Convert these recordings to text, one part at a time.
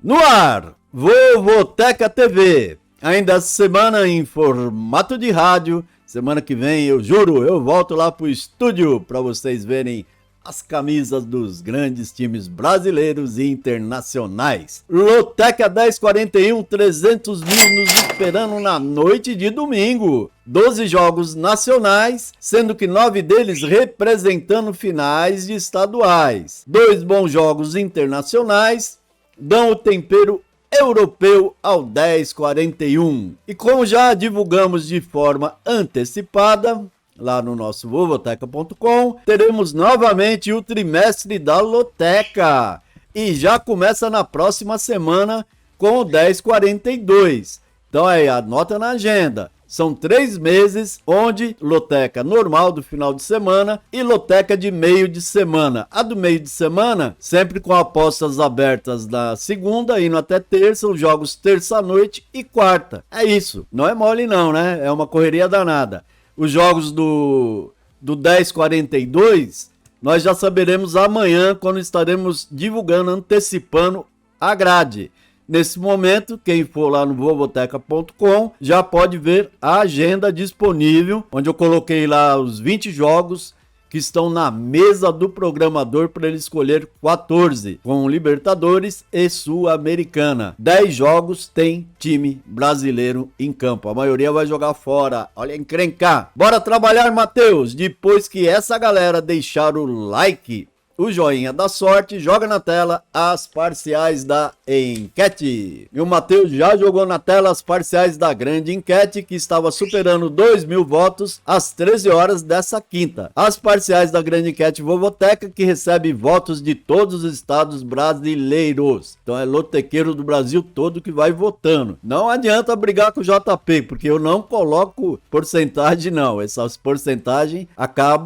No ar, Vovoteca TV. Ainda essa semana em formato de rádio. Semana que vem, eu juro, eu volto lá pro estúdio para vocês verem as camisas dos grandes times brasileiros e internacionais. Loteca 1041, 300 mil nos esperando na noite de domingo. 12 jogos nacionais, sendo que 9 deles representando finais de estaduais. 2 bons jogos internacionais dão o tempero europeu ao 1041. E como já divulgamos de forma antecipada lá no nosso vovoteca.com, teremos novamente o trimestre da Loteca. E já começa na próxima semana com o 1042. Então aí, anota na agenda. São 3 meses onde loteca normal do final de semana e loteca de meio de semana. A do meio de semana, sempre com apostas abertas na segunda, indo até terça, os jogos terça-noite e quarta. É isso, não é mole não, né? É uma correria danada. Os jogos do 1042, nós já saberemos amanhã, quando estaremos divulgando, antecipando a grade. Nesse momento, quem for lá no vovoteca.com já pode ver a agenda disponível, onde eu coloquei lá os 20 jogos que estão na mesa do programador para ele escolher 14, com Libertadores e Sul-Americana. 10 jogos tem time brasileiro em campo. A maioria vai jogar fora. Olha, encrencar. Bora trabalhar, Matheus. Depois que essa galera deixar o like, o joinha da sorte, joga na tela as parciais da enquete. E o Matheus já jogou na tela as parciais da grande enquete, que estava superando 2.000 votos às 13 horas dessa quinta. As parciais da grande enquete Vovoteca, que recebe votos de todos os estados brasileiros. Então é lotequeiro do Brasil todo que vai votando. Não adianta brigar com o JP, porque eu não coloco porcentagem não. Essas porcentagens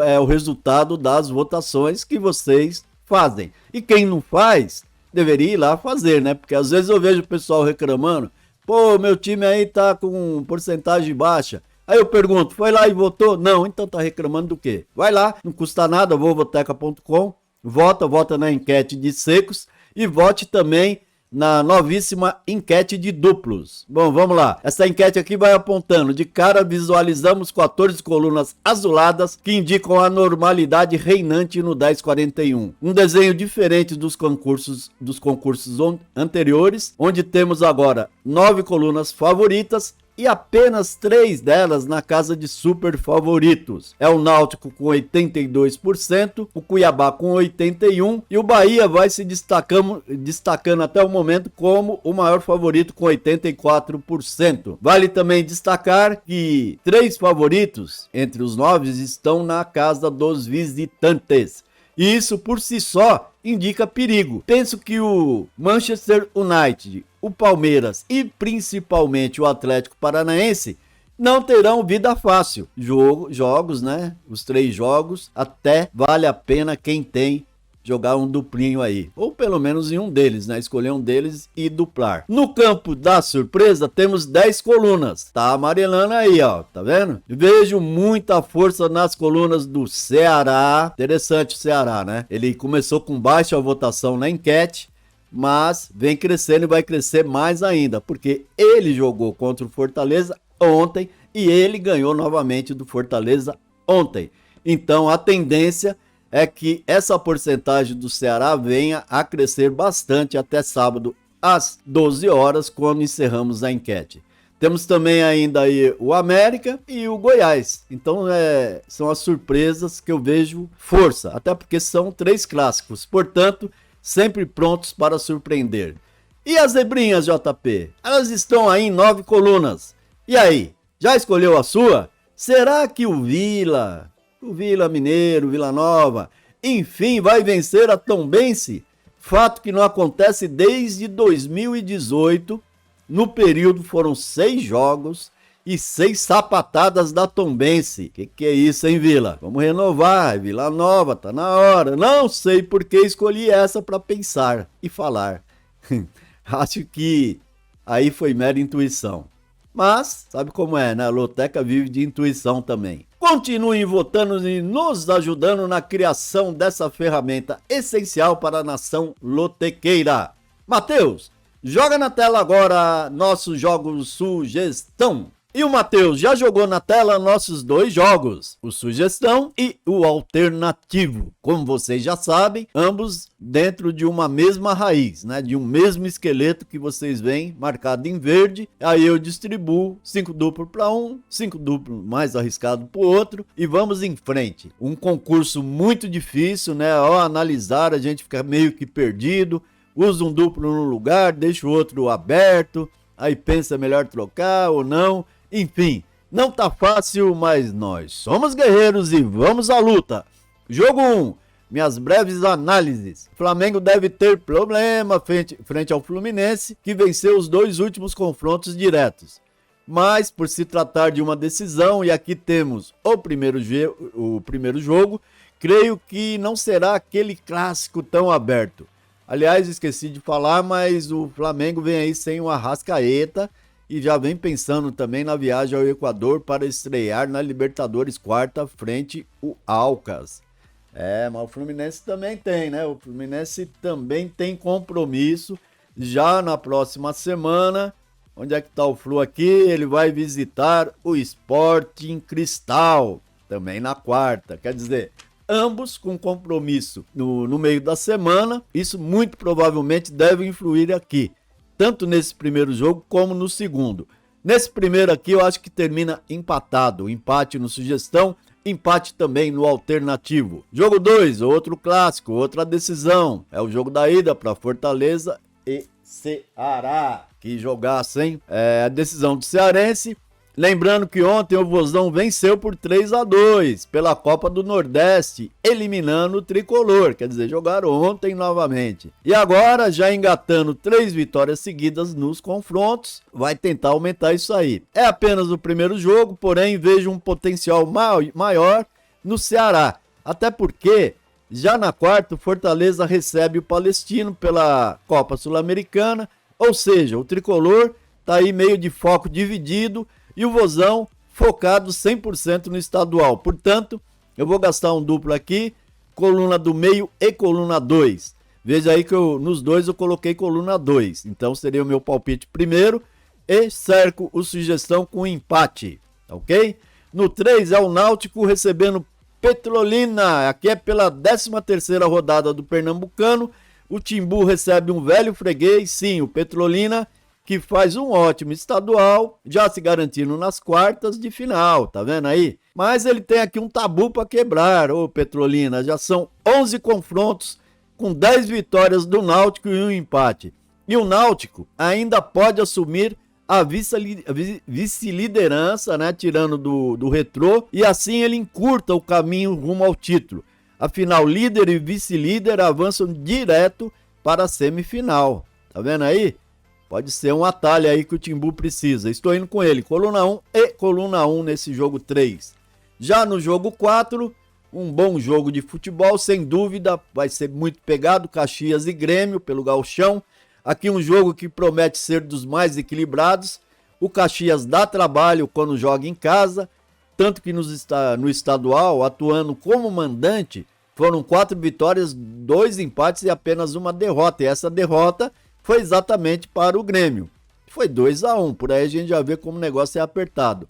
é o resultado das votações que vocês fazem. E quem não faz, deveria ir lá fazer, né? Porque às vezes eu vejo o pessoal reclamando: pô, meu time aí tá com porcentagem baixa. Aí eu pergunto: foi lá e votou? Não, então tá reclamando do quê? Vai lá, não custa nada, vovoteca.com, vota na enquete de secos e vote também na novíssima enquete de duplos. Bom, vamos lá. Essa enquete aqui vai apontando. De cara visualizamos 14 colunas azuladas que indicam a normalidade reinante no 1041. Um desenho diferente dos concursos anteriores, onde temos agora 9 colunas favoritas e apenas 3 delas na casa de super favoritos. É o Náutico com 82%, o Cuiabá com 81% e o Bahia vai se destacando até o momento como o maior favorito com 84%. Vale também destacar que 3 favoritos entre os 9 estão na casa dos visitantes. E isso por si só indica perigo. Penso que o Manchester United, o Palmeiras e principalmente o Atlético Paranaense não terão vida fácil. Jogos, né? Os 3 jogos, até vale a pena quem tem jogar um duplinho aí, ou pelo menos em um deles, né? Escolher um deles e duplar. No campo da surpresa temos 10 colunas, tá amarelando aí, ó, tá vendo? Vejo muita força nas colunas do Ceará. Interessante o Ceará, né? Ele começou com baixa votação na enquete, mas vem crescendo e vai crescer mais ainda, porque ele jogou contra o Fortaleza ontem e ele ganhou novamente do Fortaleza ontem. Então a tendência é que essa porcentagem do Ceará venha a crescer bastante até sábado às 12 horas, quando encerramos a enquete. Temos também ainda aí o América e o Goiás. Então são as surpresas que eu vejo força, até porque são 3 clássicos, portanto, sempre prontos para surpreender. E as zebrinhas, JP? Elas estão aí em 9 colunas. E aí, já escolheu a sua? Será que o Vila Mineiro, Vila Nova, enfim, vai vencer a Tombense? Fato que não acontece desde 2018. No período foram 6 jogos e 6 sapatadas da Tombense. Que é isso, hein, Vila? Vamos renovar, Vila Nova, tá na hora. Não sei por que escolhi essa para pensar e falar. Acho que aí foi mera intuição. Mas, sabe como é, né? A Loteca vive de intuição também. Continuem votando e nos ajudando na criação dessa ferramenta essencial para a nação lotequeira. Matheus, Joga na tela agora nossos jogos sugestão. E o Matheus já jogou na tela nossos dois jogos, o sugestão e o alternativo. Como vocês já sabem, ambos dentro de uma mesma raiz, né? De um mesmo esqueleto que vocês veem marcado em verde. Aí eu distribuo 5 duplo para um, 5 duplo mais arriscado para o outro e vamos em frente. Um concurso muito difícil, né? Ao analisar a gente fica meio que perdido. Usa um duplo no lugar, deixa o outro aberto, aí pensa melhor trocar ou não. Enfim, não tá fácil, mas nós somos guerreiros e vamos à luta. Jogo 1, minhas breves análises. O Flamengo deve ter problema frente ao Fluminense, que venceu os 2 últimos confrontos diretos. Mas, por se tratar de uma decisão, e aqui temos o primeiro jogo, creio que não será aquele clássico tão aberto. Aliás, esqueci de falar, mas o Flamengo vem aí sem o Arrascaeta e já vem pensando também na viagem ao Equador para estrear na Libertadores quarta frente o Alcas. Mas o Fluminense também tem, né? O Fluminense também tem compromisso já na próxima semana. Onde é que tá o Flu aqui? Ele vai visitar o Sporting Cristal, também na quarta. Quer dizer, ambos com compromisso no meio da semana. Isso muito provavelmente deve influir aqui, tanto nesse primeiro jogo como no segundo. Nesse primeiro aqui eu acho que termina empatado, empate no sugestão, empate também no alternativo. Jogo 2, outro clássico, outra decisão, é o jogo da ida para Fortaleza e Ceará. Que jogasse, hein? A decisão do cearense. Lembrando que ontem o Vozão venceu por 3-2 pela Copa do Nordeste, eliminando o Tricolor, quer dizer, jogaram ontem novamente. E agora, já engatando 3 vitórias seguidas nos confrontos, vai tentar aumentar isso aí. É apenas o primeiro jogo, porém vejo um potencial maior no Ceará. Até porque, já na quarta, o Fortaleza recebe o Palestino pela Copa Sul-Americana, ou seja, o Tricolor tá aí meio de foco dividido, e o Vozão focado 100% no estadual. Portanto, eu vou gastar um duplo aqui, coluna do meio e coluna 2. Veja aí que nos dois eu coloquei coluna 2. Então seria o meu palpite primeiro e cerco o sugestão com empate, ok? No 3 é o Náutico recebendo Petrolina. Aqui é pela 13ª rodada do Pernambucano. O Timbu recebe um velho freguês, sim, o Petrolina, que faz um ótimo estadual, já se garantindo nas quartas de final, tá vendo aí? Mas ele tem aqui um tabu para quebrar, ô Petrolina, já são 11 confrontos com 10 vitórias do Náutico e um empate. E o Náutico ainda pode assumir a vice-liderança, né, tirando do Retrô, e assim ele encurta o caminho rumo ao título. Afinal, líder e vice-líder avançam direto para a semifinal, tá vendo aí? Pode ser um atalho aí que o Timbu precisa. Estou indo com ele, coluna 1 e coluna 1 nesse jogo 3. Já no jogo 4, um bom jogo de futebol, sem dúvida, vai ser muito pegado, Caxias e Grêmio pelo gauchão. Aqui um jogo que promete ser dos mais equilibrados. O Caxias dá trabalho quando joga em casa, tanto que no estadual, atuando como mandante, foram 4 vitórias, 2 empates e apenas uma derrota. E essa derrota foi exatamente para o Grêmio. Foi 2-1, por aí a gente já vê como o negócio é apertado.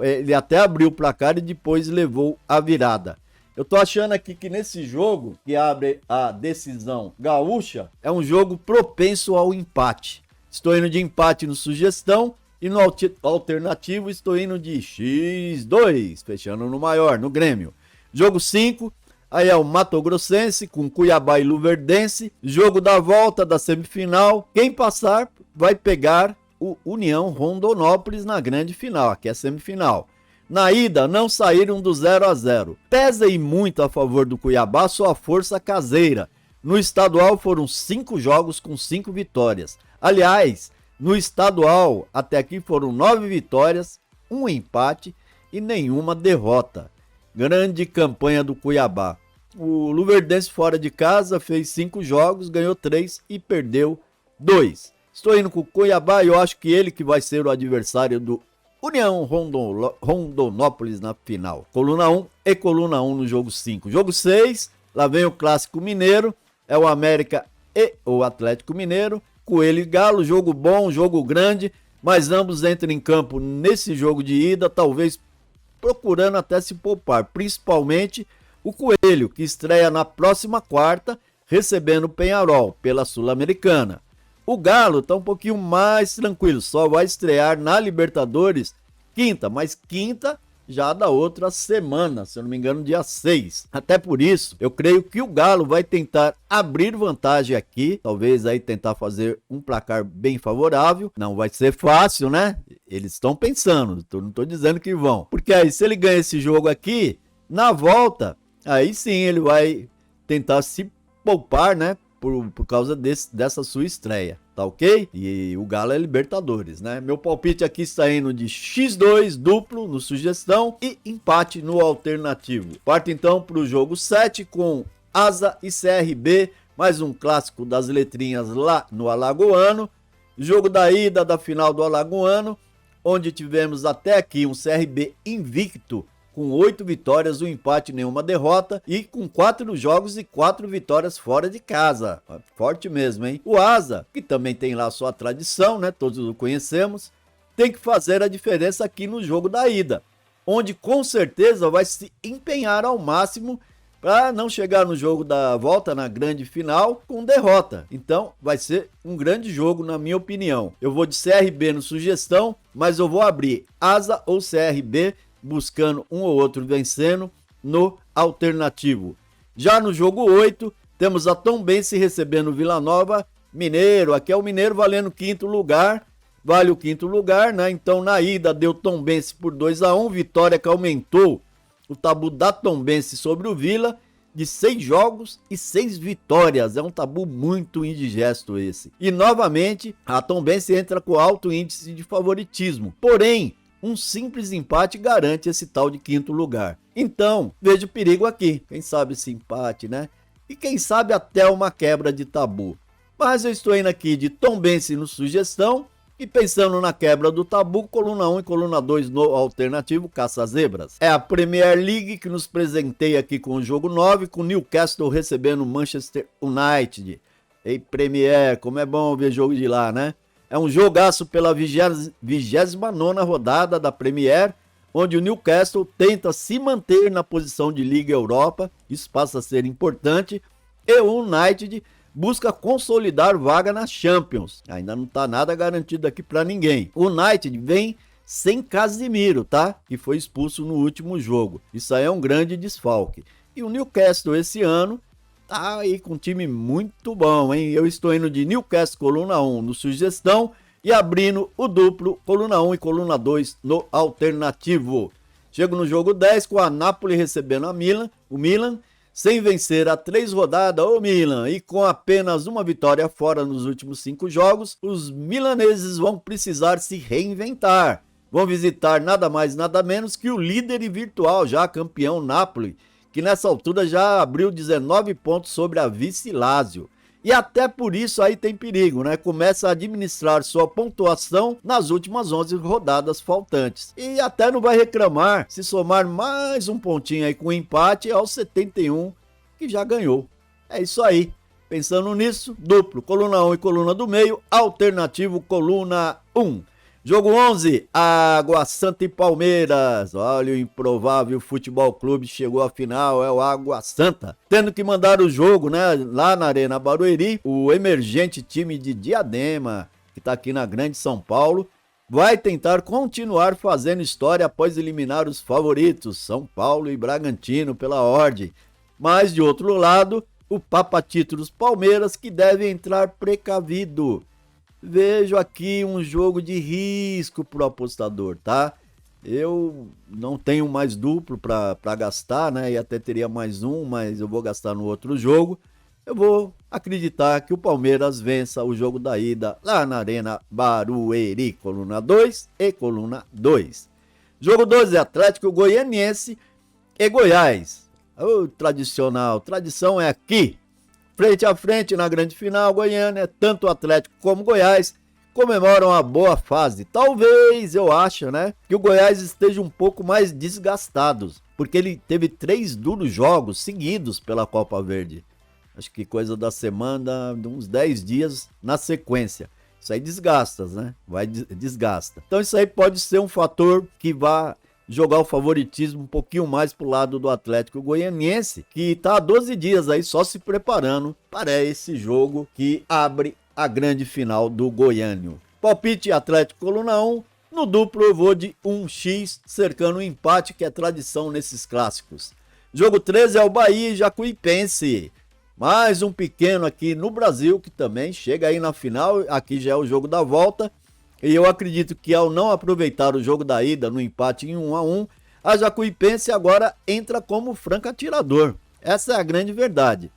Ele até abriu o placar e depois levou a virada. Eu tô achando aqui que nesse jogo, que abre a decisão gaúcha, é um jogo propenso ao empate. Estou indo de empate no sugestão e no alternativo estou indo de X2, fechando no maior, no Grêmio. Jogo 5. Aí é o Mato Grossense com Cuiabá e Luverdense. Jogo da volta da semifinal. Quem passar vai pegar o União Rondonópolis na grande final. Aqui é semifinal. Na ida, não saíram do 0-0. Pesa e muito a favor do Cuiabá sua força caseira. No estadual foram 5 jogos com 5 vitórias. Aliás, no estadual até aqui foram 9 vitórias, 1 empate e nenhuma derrota. Grande campanha do Cuiabá. O Luverdense fora de casa fez 5 jogos, ganhou 3 e perdeu 2. Estou indo com o Cuiabá e eu acho que ele que vai ser o adversário do União Rondonópolis na final. Coluna 1 e coluna 1 no jogo 5. Jogo 6, lá vem o Clássico Mineiro, é o América e o Atlético Mineiro. Coelho e Galo, jogo bom, jogo grande, mas ambos entram em campo nesse jogo de ida, talvez procurando até se poupar, principalmente o Coelho, que estreia na próxima quarta, recebendo o Peñarol pela Sul-Americana. O Galo está um pouquinho mais tranquilo, só vai estrear na Libertadores quinta, mas quinta já da outra semana, se eu não me engano, dia 6. Até por isso, eu creio que o Galo vai tentar abrir vantagem aqui, talvez aí tentar fazer um placar bem favorável. Não vai ser fácil, né? Eles estão pensando, não estou dizendo que vão. Porque aí, se ele ganha esse jogo aqui, na volta, aí sim ele vai tentar se poupar, né? Por causa dessa sua estreia, tá ok? E o Galo é Libertadores, né? Meu palpite aqui está indo de X2 duplo no sugestão e empate no alternativo. Parto então para o jogo 7 com Asa e CRB, mais um clássico das letrinhas lá no Alagoano. Jogo da ida da final do Alagoano, onde tivemos até aqui um CRB invicto, com 8 vitórias, um empate e nenhuma derrota, e com 4 jogos e 4 vitórias fora de casa. Forte mesmo, hein? O Asa, que também tem lá sua tradição, né? Todos o conhecemos, tem que fazer a diferença aqui no jogo da ida, onde com certeza vai se empenhar ao máximo para não chegar no jogo da volta, na grande final, com derrota. Então vai ser um grande jogo, na minha opinião. Eu vou de CRB no sugestão, mas eu vou abrir Asa ou CRB, buscando um ou outro vencendo no alternativo. Já no jogo 8, temos a Tombense recebendo o Vila Nova Mineiro. Aqui é o Mineiro valendo quinto lugar, vale o quinto lugar, né? Então na ida deu Tombense por 2-1, vitória que aumentou o tabu da Tombense sobre o Vila de 6 jogos e 6 vitórias. É um tabu muito indigesto esse. E novamente a Tombense entra com alto índice de favoritismo. Porém, um simples empate garante esse tal de quinto lugar. Então, vejo perigo aqui. Quem sabe esse empate, né? E quem sabe até uma quebra de tabu. Mas eu estou indo aqui de Tombense no sugestão e pensando na quebra do tabu, coluna 1 e coluna 2 no alternativo Caça-Zebras. É a Premier League que nos presenteia aqui com o jogo 9, com Newcastle recebendo Manchester United. Ei, Premier, como é bom ver jogo de lá, né? É um jogaço pela 29ª rodada da Premier, onde o Newcastle tenta se manter na posição de Liga Europa, isso passa a ser importante, e o United busca consolidar vaga na Champions. Ainda não está nada garantido aqui para ninguém. O United vem sem Casemiro, tá? Que foi expulso no último jogo. Isso aí é um grande desfalque. E o Newcastle esse ano tá aí com um time muito bom, hein? Eu estou indo de Newcastle coluna 1 no sugestão e abrindo o duplo coluna 1 e coluna 2 no alternativo. Chego no jogo 10 com a Napoli recebendo o Milan, sem vencer há 3 rodadas, o Milan, e com apenas uma vitória fora nos últimos 5 jogos, os milaneses vão precisar se reinventar. Vão visitar nada mais nada menos que o líder e virtual já campeão Napoli, que nessa altura já abriu 19 pontos sobre a vice Lazio. E até por isso aí tem perigo, né? Começa a administrar sua pontuação nas últimas 11 rodadas faltantes. E até não vai reclamar se somar mais um pontinho aí com o empate aos 71 que já ganhou. É isso aí. Pensando nisso, duplo, coluna 1 e coluna do meio, alternativo coluna 1. Jogo 11, Água Santa e Palmeiras. Olha, o improvável Futebol Clube chegou à final, é o Água Santa. Tendo que mandar o jogo, né, lá na Arena Barueri, o emergente time de Diadema, que está aqui na Grande São Paulo, vai tentar continuar fazendo história após eliminar os favoritos, São Paulo e Bragantino, pela ordem. Mas, de outro lado, o Papa-Títulos Palmeiras, que deve entrar precavido. Vejo aqui um jogo de risco para o apostador, tá? Eu não tenho mais duplo para gastar, né? E até teria mais um, mas eu vou gastar no outro jogo. Eu vou acreditar que o Palmeiras vença o jogo da ida lá na Arena Barueri, coluna 2 e coluna 2. Jogo 12, Atlético Goianiense e Goiás. O tradicional, tradição é aqui. Frente a frente na grande final, Goiânia, tanto o Atlético como o Goiás comemoram a boa fase. Talvez, eu acho, né, que o Goiás esteja um pouco mais desgastado, porque ele teve 3 duros jogos seguidos pela Copa Verde. acho que coisa da semana, de uns 10 dias na sequência. Isso aí desgasta, né? Desgasta. Então isso aí pode ser um fator que vá jogar o favoritismo um pouquinho mais pro lado do Atlético Goianiense, que tá há 12 dias aí só se preparando para esse jogo que abre a grande final do Goiânio. Palpite Atlético coluna 1, no duplo eu vou de 1x, cercando o empate que é tradição nesses clássicos. Jogo 13 é o Bahia e Jacuipense. Mais um pequeno aqui no Brasil que também chega aí na final, aqui já é o jogo da volta. E eu acredito que ao não aproveitar o jogo da ida no empate em 1-1, a Jacuipense agora entra como franco atirador. Essa é a grande verdade.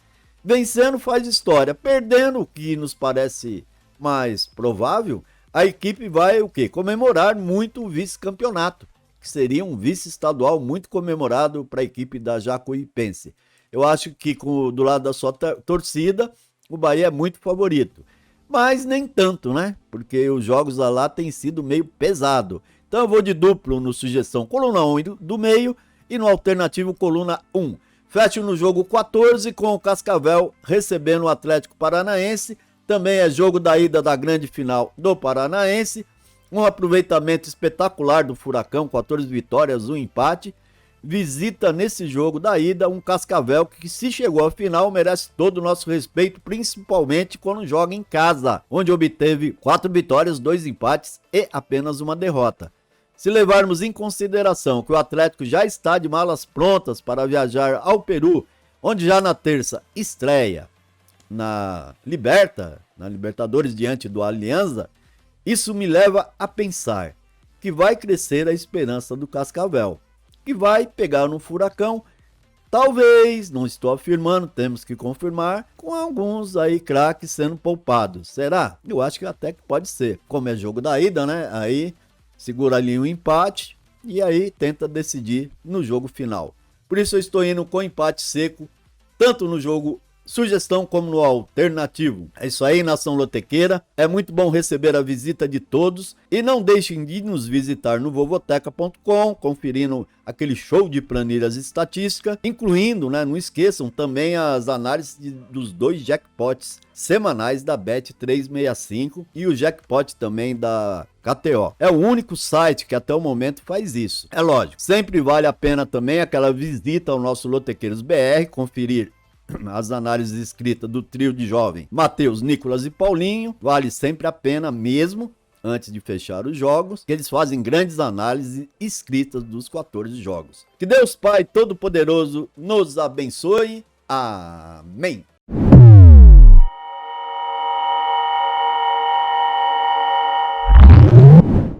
Vencendo faz história, perdendo, o que nos parece mais provável, a equipe vai o quê? Comemorar muito o vice-campeonato, que seria um vice-estadual muito comemorado para a equipe da Jacuipense. Eu acho que do lado da sua torcida, o Bahia é muito favorito. Mas nem tanto, né? Porque os jogos lá têm sido meio pesado. Então eu vou de duplo no sugestão coluna 1 do meio e no alternativo coluna 1. Fecho no jogo 14 com o Cascavel recebendo o Atlético Paranaense. Também é jogo da ida da grande final do Paranaense. Um aproveitamento espetacular do Furacão, 14 vitórias, 1 empate. Visita nesse jogo da ida um Cascavel que, se chegou à final, merece todo o nosso respeito, principalmente quando joga em casa, onde obteve 4 vitórias, 2 empates e apenas 1 derrota. Se levarmos em consideração que o Atlético já está de malas prontas para viajar ao Peru, onde já na terça estreia na Libertadores diante do Alianza, isso me leva a pensar que vai crescer a esperança do Cascavel, que vai pegar no Furacão, talvez, não estou afirmando, temos que confirmar, com alguns aí craques sendo poupados. Será? Eu acho que até que pode ser. Como é jogo da ida, né? Aí segura ali um empate e aí tenta decidir no jogo final. Por isso eu estou indo com empate seco, tanto no jogo sugestão como no alternativo. É isso aí, nação lotequeira. É muito bom receber a visita de todos. E não deixem de nos visitar no vovoteca.com, conferindo aquele show de planilhas estatísticas, incluindo, né, não esqueçam, também as análises dos 2 jackpots semanais da Bet365 e o jackpot também da KTO. É o único site que até o momento faz isso. É lógico, sempre vale a pena também aquela visita ao nosso Lotequeiros BR, conferir as análises escritas do trio de jovem Matheus, Nicolas e Paulinho. Vale sempre a pena mesmo, antes de fechar os jogos, que eles fazem grandes análises escritas dos 14 jogos. Que Deus Pai Todo-Poderoso nos abençoe. Amém.